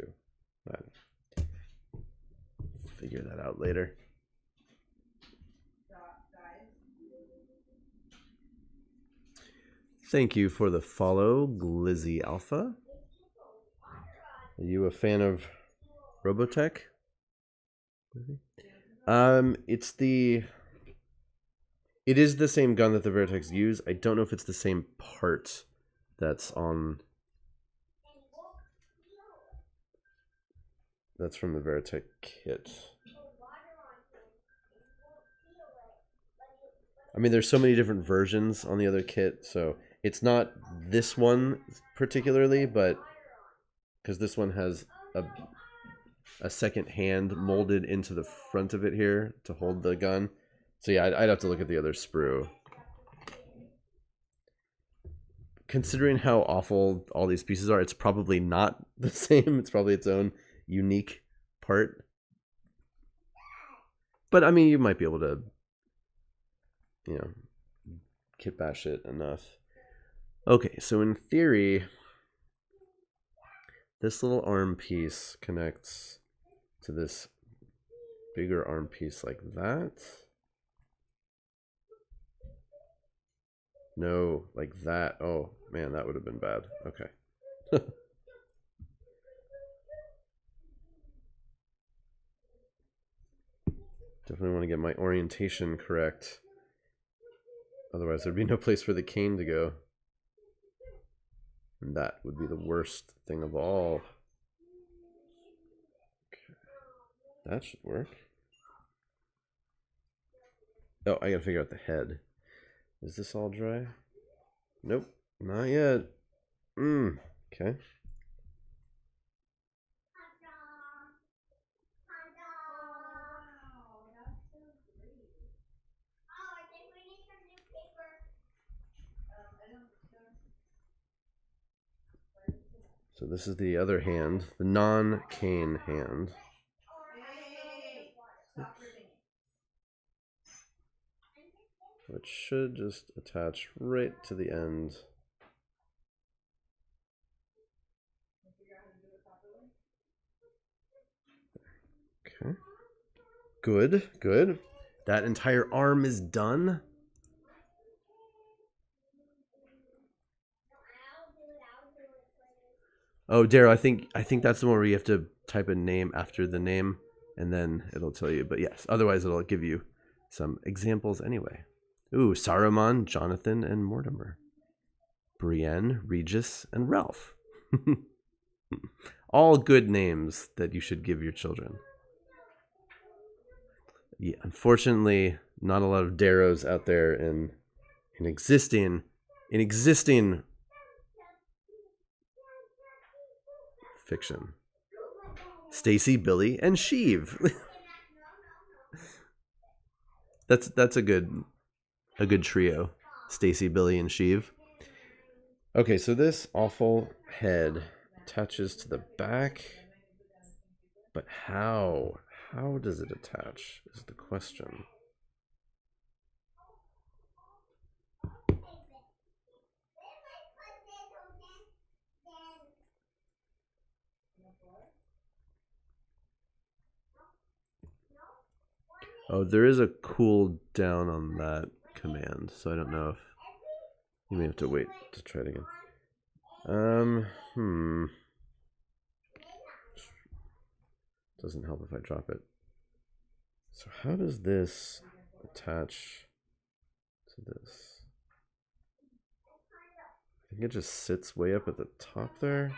I'll figure that out later. Thank you for the follow, Glizzy Alpha. Are you a fan of Robotech? It is the same gun that the Vertex use. I don't know if it's the same part that's from the Veritech kit. I mean, there's so many different versions on the other kit, so it's not this one particularly, but because this one has a second hand molded into the front of it here to hold the gun. So yeah, I'd have to look at the other sprue. Considering how awful all these pieces are, it's probably not the same. It's probably its own unique part. But I mean, you might be able to, you know, kit bash it enough. Okay, so in theory, this little arm piece connects to this bigger arm piece like that. No, like that. Oh, man, that would have been bad. Okay. Definitely want to get my orientation correct. Otherwise, there'd be no place for the cane to go. And that would be the worst thing of all. Okay. That should work. Oh, I gotta figure out the head. Is this all dry? Nope, not yet. Okay. So this is the other hand, the non-cane hand. It should just attach right to the end. Okay. Good, good. That entire arm is done. Oh, Daryl, I think that's the one where you have to type a name after the name, and then it'll tell you. But yes, otherwise it'll give you some examples anyway. Ooh, Saruman, Jonathan, and Mortimer. Brienne, Regis, and Ralph. All good names that you should give your children. Yeah, unfortunately, not a lot of Darrows out there in existing fiction. Stacy, Billy, and Sheev. that's a good trio. Stacy, Billy, and Sheev. Okay, so this awful head attaches to the back, but how? How does it attach is the question. Oh, there is a cool down on that command, so I don't know if you may have to wait to try it again. Doesn't help if I drop it. So how does this attach to this? I think it just sits way up at the top there.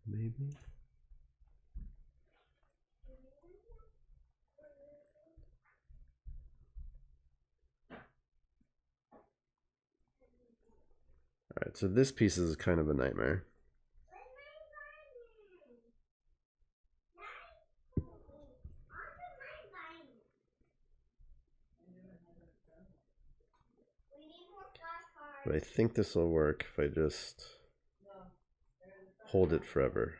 Maybe. Alright, so this piece is kind of a nightmare. But I think this will work if I just hold it forever.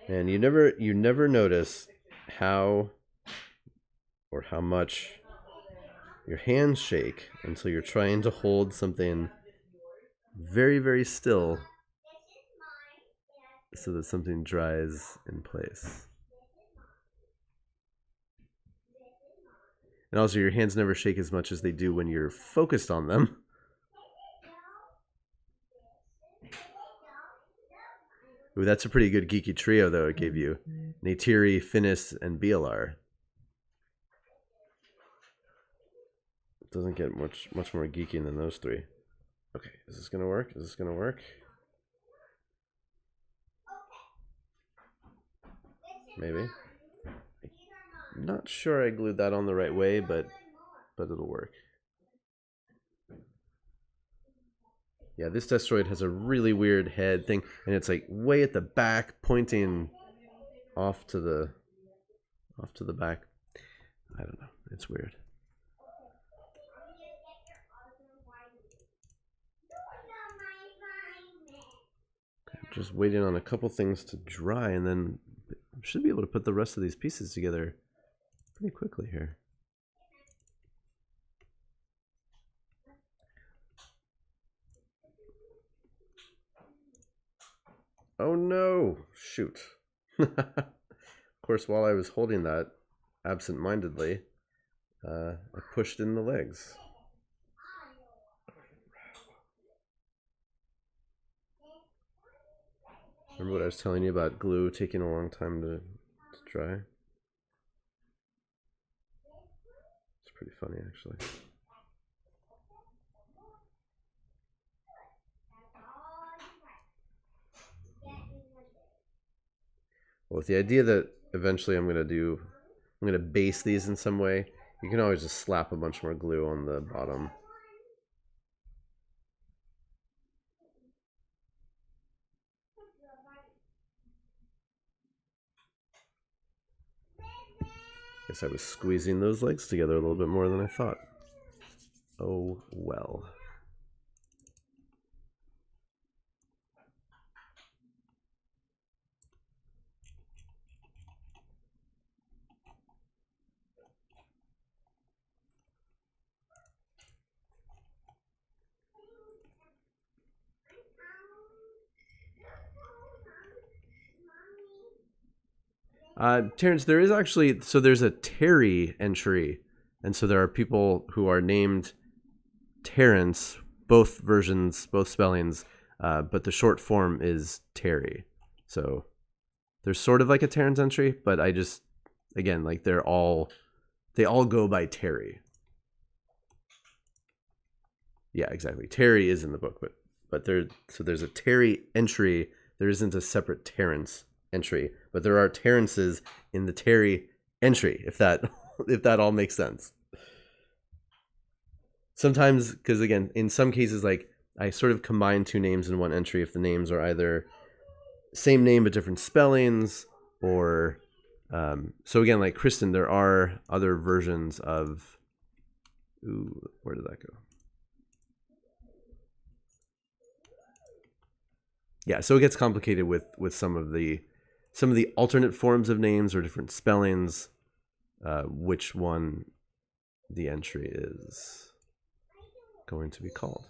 And you never notice how or how much your hands shake until you're trying to hold something very, very still so that something dries in place. And also your hands never shake as much as they do when you're focused on them. Ooh, that's a pretty good geeky trio, though, it gave you. Neytiri, Finis, and BLR. It doesn't get much more geeky than those three. Okay, is this going to work? Is this going to work? Maybe. I'm not sure I glued that on the right way, but it'll work. Yeah, this Destroid has a really weird head thing, and it's like way at the back, pointing off to the back. I don't know. It's weird. Okay, I'm just waiting on a couple things to dry, and then I should be able to put the rest of these pieces together pretty quickly here. Oh no! Shoot. Of course, while I was holding that absent-mindedly, I pushed in the legs. Remember what I was telling you about glue taking a long time to dry? It's pretty funny, actually. Well, with the idea that eventually I'm going to base these in some way, you can always just slap a bunch more glue on the bottom. Guess I was squeezing those legs together a little bit more than I thought. Oh well. Terrence, there is actually, so there's a Terry entry, and so there are people who are named Terrence, both versions, both spellings, but the short form is Terry. So there's sort of like a Terrence entry, but I just, again, like they all go by Terry. Yeah, exactly. Terry is in the book, but there's a Terry entry. There isn't a separate Terrence entry, but there are Terrences in the Terry entry, if that all makes sense. Sometimes, because again, in some cases, like I sort of combine two names in one entry if the names are either same name but different spellings, or so again, like Kristen, there are other versions of. Ooh, where did that go? Yeah, so it gets complicated with some of the alternate forms of names or different spellings, which one the entry is going to be called.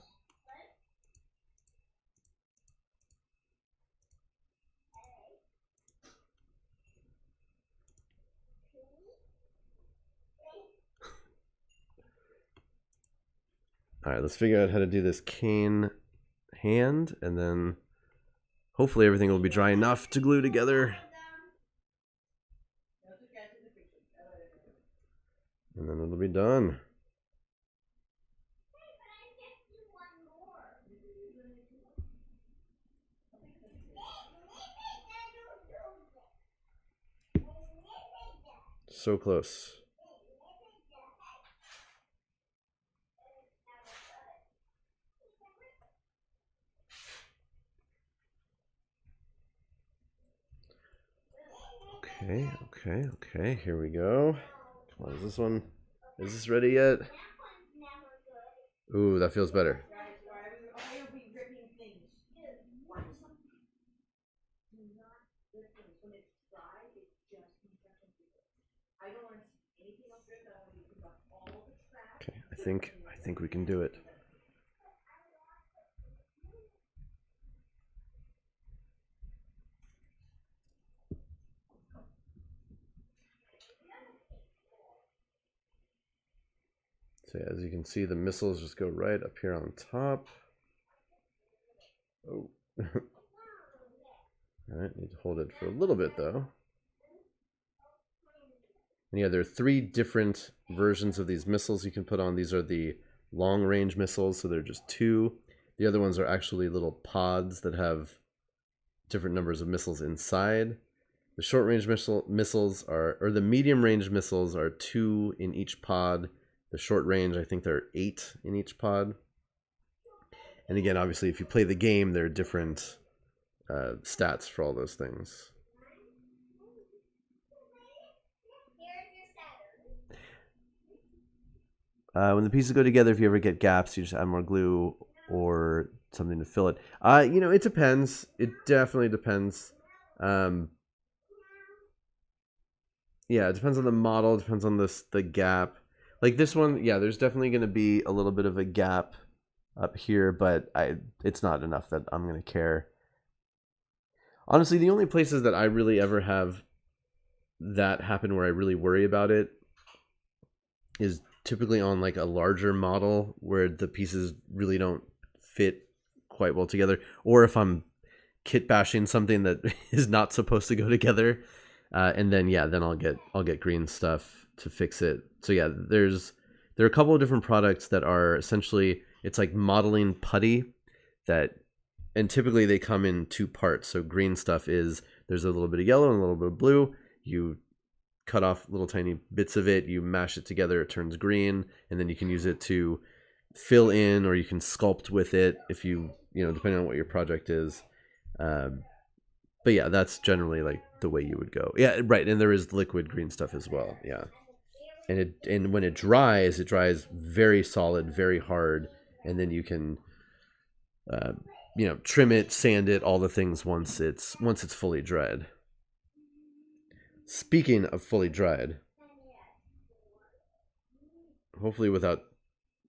All right, let's figure out how to do this cane hand, and then hopefully everything will be dry enough to glue together. And then it'll be done. So close. Okay, here we go. Come on, is this ready yet? Ooh, that feels better. Okay, I think we can do it. So yeah, as you can see, the missiles just go right up here on top. Oh. Alright, need to hold it for a little bit though. And yeah, there are 3 different versions of these missiles you can put on. These are the long range missiles, so they're just 2. The other ones are actually little pods that have different numbers of missiles inside. The short range missiles are, or the medium range missiles are 2 in each pod. The short range, I think there are 8 in each pod. And again, obviously, if you play the game, there are different stats for all those things. When the pieces go together, if you ever get gaps, you just add more glue or something to fill it. It depends. It definitely depends. Yeah, it depends on the model. It depends on the gap. Like this one, yeah, there's definitely going to be a little bit of a gap up here, but it's not enough that I'm going to care. Honestly, the only places that I really ever have that happen where I really worry about it is typically on like a larger model where the pieces really don't fit quite well together, or if I'm kit bashing something that is not supposed to go together, and then then I'll get green stuff to fix it. So yeah, there are a couple of different products that are essentially, it's like modeling putty that, and typically they come in two parts. So green stuff is, there's a little bit of yellow and a little bit of blue. You cut off little tiny bits of it, you mash it together, it turns green, and then you can use it to fill in, or you can sculpt with it if you depending on what your project is. But yeah, that's generally like the way you would go. Yeah, right. And there is liquid green stuff as well. Yeah, and when it dries very solid, very hard, and then you can trim it, sand it, all the things once it's fully dried. Speaking of fully dried, hopefully without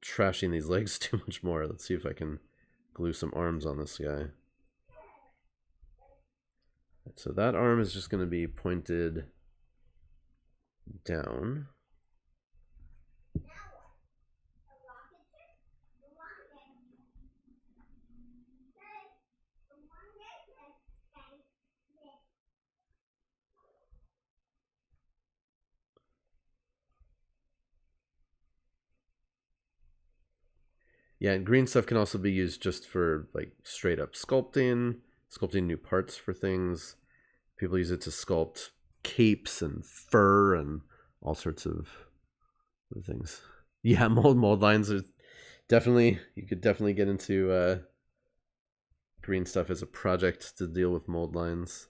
trashing these legs too much more, let's see if I can glue some arms on this guy. So that arm is just going to be pointed down. Yeah, and green stuff can also be used just for like straight up sculpting new parts for things. People use it to sculpt capes and fur and all sorts of things. Yeah, mold lines are definitely, you could definitely get into green stuff as a project to deal with mold lines.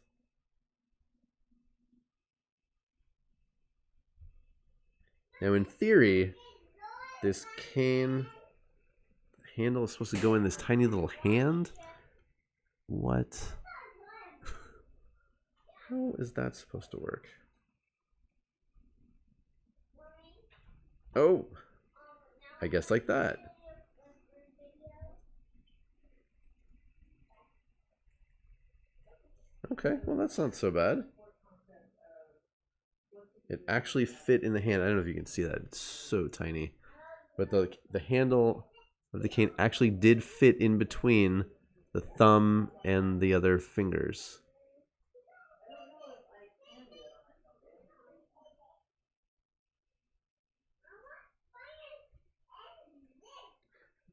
Now in theory, this cane handle is supposed to go in this tiny little hand. What? How is that supposed to work? Oh, I guess like that. Okay, well that's not so bad. It actually fit in the hand. I don't know if you can see that. It's so tiny. But the handle of the cane actually did fit in between the thumb and the other fingers.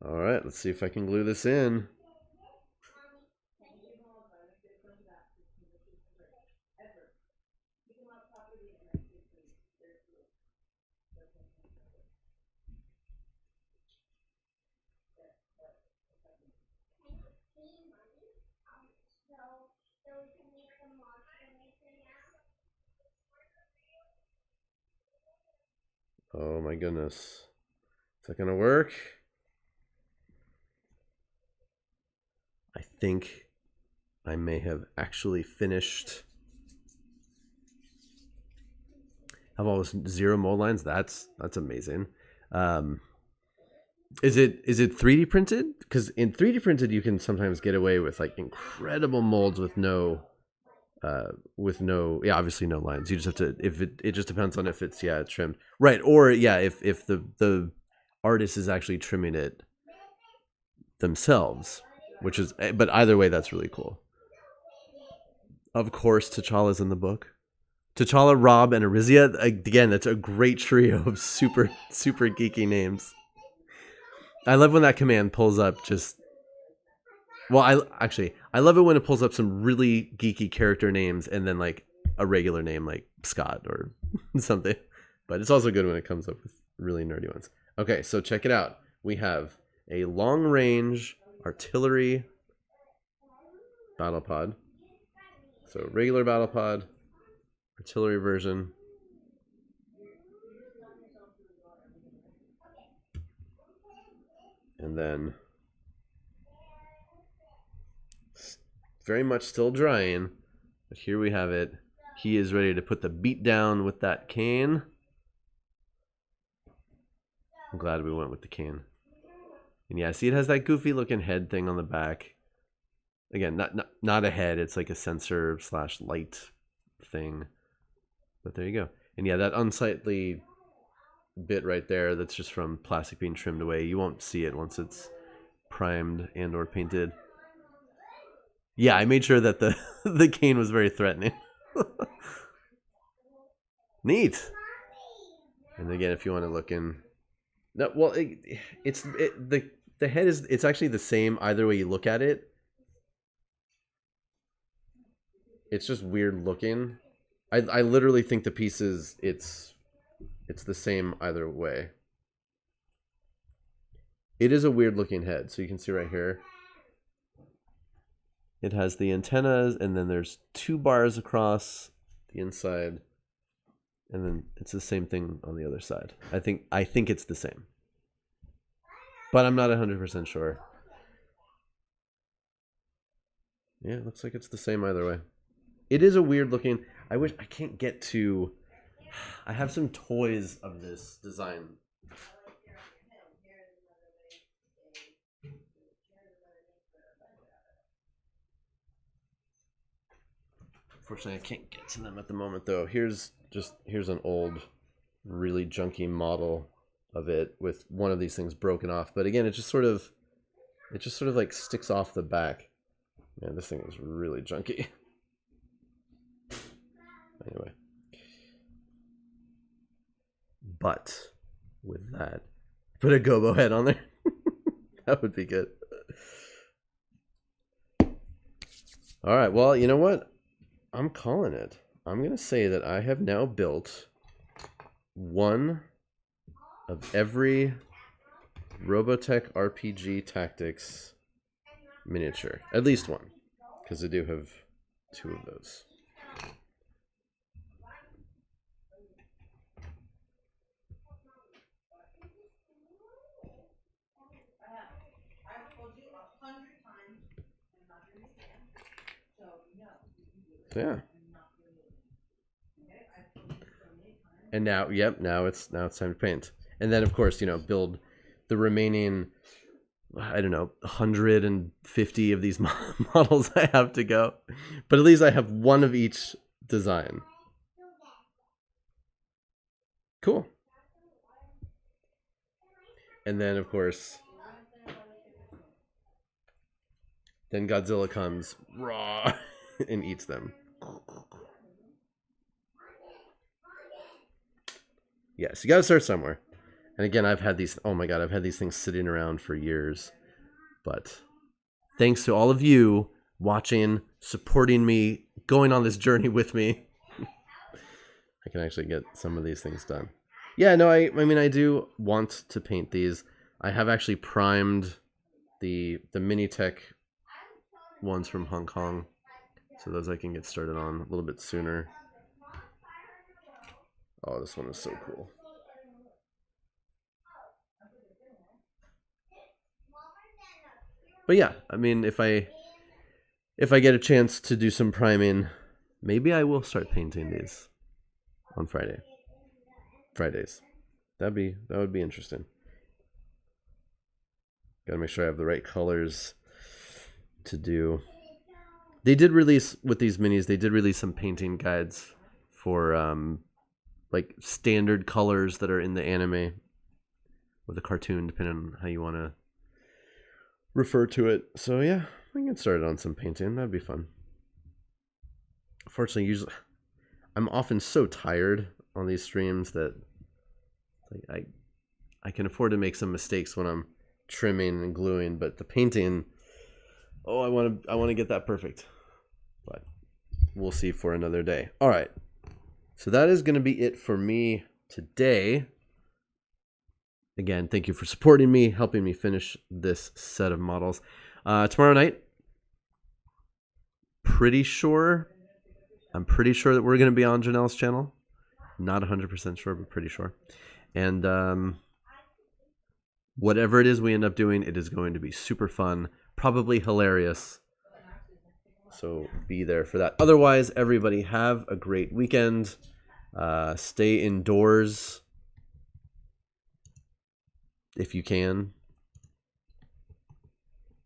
All right, let's see if I can glue this in. Oh my goodness. Is that going to work? I think I may have actually finished. Have almost 0 mold lines. That's amazing. Is it 3D printed? Because in 3D printed you can sometimes get away with like incredible molds with no obviously no lines. You just have to, if it just depends on if it's trimmed. Right, or if the artist is actually trimming it themselves, which is, but either way that's really cool. Of course T'Challa's in the book. T'Challa, Rob, and Arisia. Again, that's a great trio of super geeky names. I love when that command pulls up just... Well, I love it when it pulls up some really geeky character names and then like a regular name like Scott or something. But it's also good when it comes up with really nerdy ones. Okay, so check it out. We have a long-range artillery Battlepod. So regular Battlepod, artillery version. And then very much still drying, but here we have it. He is ready to put the beat down with that cane. I'm glad we went with the cane. And yeah, see, it has that goofy looking head thing on the back. Again, not a head. It's like a sensor / light thing. But there you go. And yeah, that unsightly bit right there, that's just from plastic being trimmed away. You won't see it once it's primed and or painted. Yeah, I made sure that the the cane was very threatening. Neat. And again, if you want to look in, no, well, the head is, it's actually the same either way you look at it. It's just weird looking. I literally think the pieces, it's the same either way. It is a weird looking head, so you can see right here. It has the antennas, and then there's 2 bars across the inside, and then it's the same thing on the other side. I think it's the same, but I'm not 100% sure. Yeah, it looks like it's the same either way. It is a weird looking. I wish I can't get to. I have some toys of this design. Unfortunately, I can't get to them at the moment, though. Here's an old, really junky model of it with one of these things broken off. But again, it just sort of like sticks off the back. Man, this thing is really junky. Anyway, but with that, put a gobo head on there. That would be good. All right. Well, you know what? I'm calling it. I'm going to say that I have now built one of every Robotech RPG Tactics miniature. At least one, because I do have 2 of those. Yeah. And now, yep, now it's time to paint. And then, of course, you know, build the remaining, I don't know, 150 of these models I have to go. But at least I have one of each design. Cool. And then, of course, then Godzilla comes raw and eats them. Yes, you got to start somewhere. And again, I've had these, oh my God, I've had these things sitting around for years. But thanks to all of you watching, supporting me, going on this journey with me, I can actually get some of these things done. Yeah, no, I mean, I do want to paint these. I have actually primed the Minitech ones from Hong Kong. So those I can get started on a little bit sooner. Oh, this one is so cool. But yeah, I mean, if I get a chance to do some priming, maybe I will start painting these on Fridays. That would be interesting. Gotta make sure I have the right colors to do. They did release, with these minis, they did release some painting guides for like standard colors that are in the anime or the cartoon, depending on how you want to refer to it. So yeah, I can get started on some painting. That'd be fun. Unfortunately, usually I'm often so tired on these streams that I can afford to make some mistakes when I'm trimming and gluing, but the painting, oh, I want to get that perfect. But we'll see for another day. All right. So that is going to be it for me today. Again, thank you for supporting me, helping me finish this set of models. Tomorrow night, I'm pretty sure that we're going to be on Janelle's channel. Not 100% sure, but pretty sure. And whatever it is we end up doing, it is going to be super fun, probably hilarious. So be there for that. Otherwise, everybody have a great weekend. Stay indoors if you can.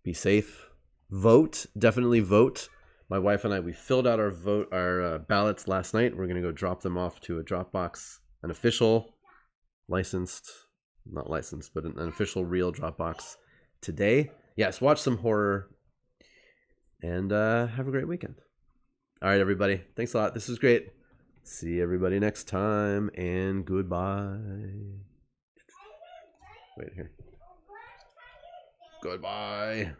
Be safe. vote. Definitely vote. My wife and I, we filled out our ballots last night. We're gonna go drop them off to a Dropbox, an official, not licensed, but an official real Dropbox today. Yes, watch some horror and have a great weekend. All right, everybody. Thanks a lot. This was great. See everybody next time, and goodbye. Wait here. Goodbye.